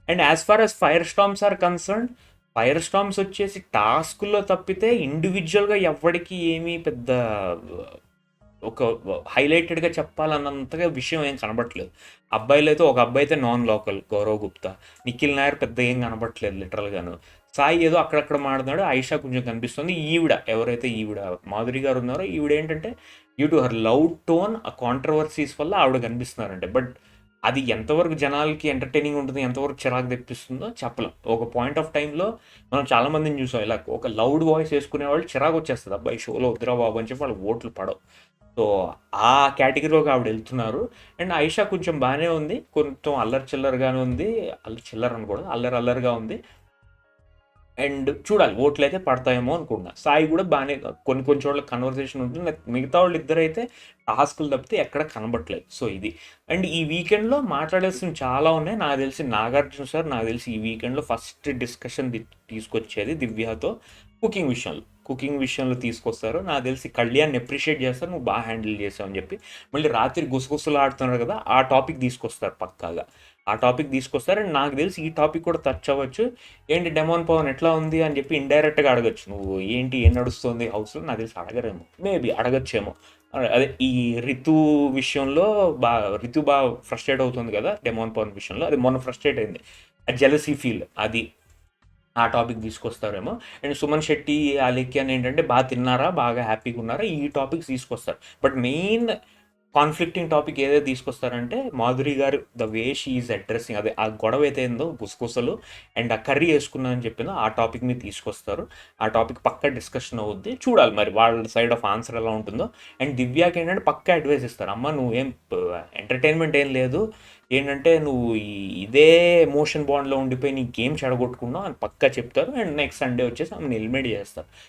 And as far as fire storms are concern, fire storms వచ్చేసి టాస్కుల్లో తప్పితే ఇండివిజువల్గా ఎవరికి ఏమీ పెద్ద ఒక హైలైటెడ్గా చెప్పాలన్నంతగా విషయం ఏం కనబట్లేదు. అబ్బాయిలు అయితే ఒక అబ్బాయి అయితే నాన్ లోకల్ గౌరవ్ గుప్తా, నిఖిల్ నాయర్ పెద్ద ఏం కనబట్లేదు లిటరల్గాను. సాయి ఏదో అక్కడక్కడ మాడుతున్నాడు, ఆయిషా కొంచెం కనిపిస్తుంది. ఈవిడ ఎవరైతే ఈవిడ మాధురి గారు ఉన్నారో ఈవిడ ఏంటంటే due to her loud tone ఆ కాంట్రవర్సీస్ వల్ల ఆవిడ కనిపిస్తున్నారంటే, బట్ అది ఎంతవరకు జనాలకి ఎంటర్టైనింగ్ ఉంటుంది, ఎంతవరకు చిరాకు తెప్పిస్తుందో చెప్పలేం. ఒక పాయింట్ ఆఫ్ టైంలో మనం చాలామందిని చూసాం ఇలా ఒక లౌడ్ వాయిస్ వేసుకునే వాళ్ళు చిరాకు వచ్చేస్తుంది, అబ్బాయి షోలో వద్దురా బాబు అని చెప్పి వాళ్ళు ఓట్లు పడవు. సో ఆ కేటగిరీలోకి ఆవిడ వెళ్తున్నారు. అండ్ ఆయిషా కొంచెం బాగానే ఉంది, కొంచెం అల్లరి చిల్లరగానే ఉంది, అల్లరి చిల్లర అనకూడదు, అల్లరి అల్లరిగా ఉంది. అండ్ చూడాలి ఓట్లు అయితే పడతాయేమో అనుకుంటున్నా. సాయి కూడా బాగానే కొన్ని కొన్ని చోట్ల కన్వర్సేషన్ ఉంటుంది, మిగతా వాళ్ళు ఇద్దరైతే టాస్కులు తప్పితే ఎక్కడ కనబట్టలేదు. సో ఇది. అండ్ ఈ వీకెండ్లో మాట్లాడాల్సిన చాలా ఉన్నాయి. నాకు తెలిసి నాగార్జున సార్ నాకు తెలిసి ఈ వీకెండ్లో ఫస్ట్ డిస్కషన్ తీసుకొచ్చేది దివ్యతో కుకింగ్ విషయంలో తీసుకొస్తారు. నాకు తెలిసి కళ్యాణ్ అప్రిషియేట్ చేస్తారు, నువ్వు బాగా హ్యాండిల్ చేసావు అని చెప్పి. మళ్ళీ రాత్రి గుసగుసలు ఆడుతున్నారు కదా, ఆ టాపిక్ తీసుకొస్తారు పక్కాగా. ఆ టాపిక్ తీసుకొస్తారు. అండ్ నాకు తెలిసి ఈ టాపిక్ కూడా టచ్ అవ్వచ్చు. ఏంటి డెమోన్ పవన్ ఎట్లా ఉంది అని చెప్పి ఇండైరెక్ట్గా అడగచ్చు. నువ్వు ఏంటి ఏం నడుస్తుంది హౌస్లో, నాకు తెలిసి అడగరేమో, మేబీ అడగచ్చేమో. అదే ఈ రితు విషయంలో రితు బాగా ఫ్రస్ట్రేట్ అవుతుంది కదా డెమోన్ పవన్ విషయంలో, అది మొన్న ఫ్రస్ట్రేట్ అయింది, ఆ జెలసీ ఫీల్, అది ఆ టాపిక్ తీసుకొస్తారేమో. అండ్ సుమన్ శెట్టి అలేఖ్యాన్ ఏంటంటే బాగా తిన్నారా, బాగా హ్యాపీగా ఉన్నారా, ఈ టాపిక్స్ తీసుకొస్తారు. బట్ మెయిన్ కాన్ఫ్లిక్టింగ్ టాపిక్ ఏదైతే తీసుకొస్తారంటే మాధురి గారు the way she is addressing, అదే ఆ గొడవ అయితే ఏందో గుసగుసలు అండ్ ఆ కర్రీ వేసుకున్నా అని చెప్పిందో ఆ టాపిక్ని తీసుకొస్తారు. ఆ టాపిక్ పక్క డిస్కషన్ అవుద్ది. చూడాలి మరి వాళ్ళ సైడ్ ఆఫ్ ఆన్సర్ ఎలా ఉంటుందో. అండ్ దివ్యాకి ఏంటంటే పక్క అడ్వైస్ ఇస్తారు, అమ్మ నువ్వేం ఎంటర్టైన్మెంట్ ఏం లేదు, ఏంటంటే నువ్వు ఇదే ఎమోషన్ బాండ్లో ఉండిపోయి నీ గేమ్ చెడగొట్టుకున్నావు అని పక్కా చెప్తారు. అండ్ నెక్స్ట్ సండే వచ్చేసి ఆమెను ఎలిమినేట్ చేస్తారు.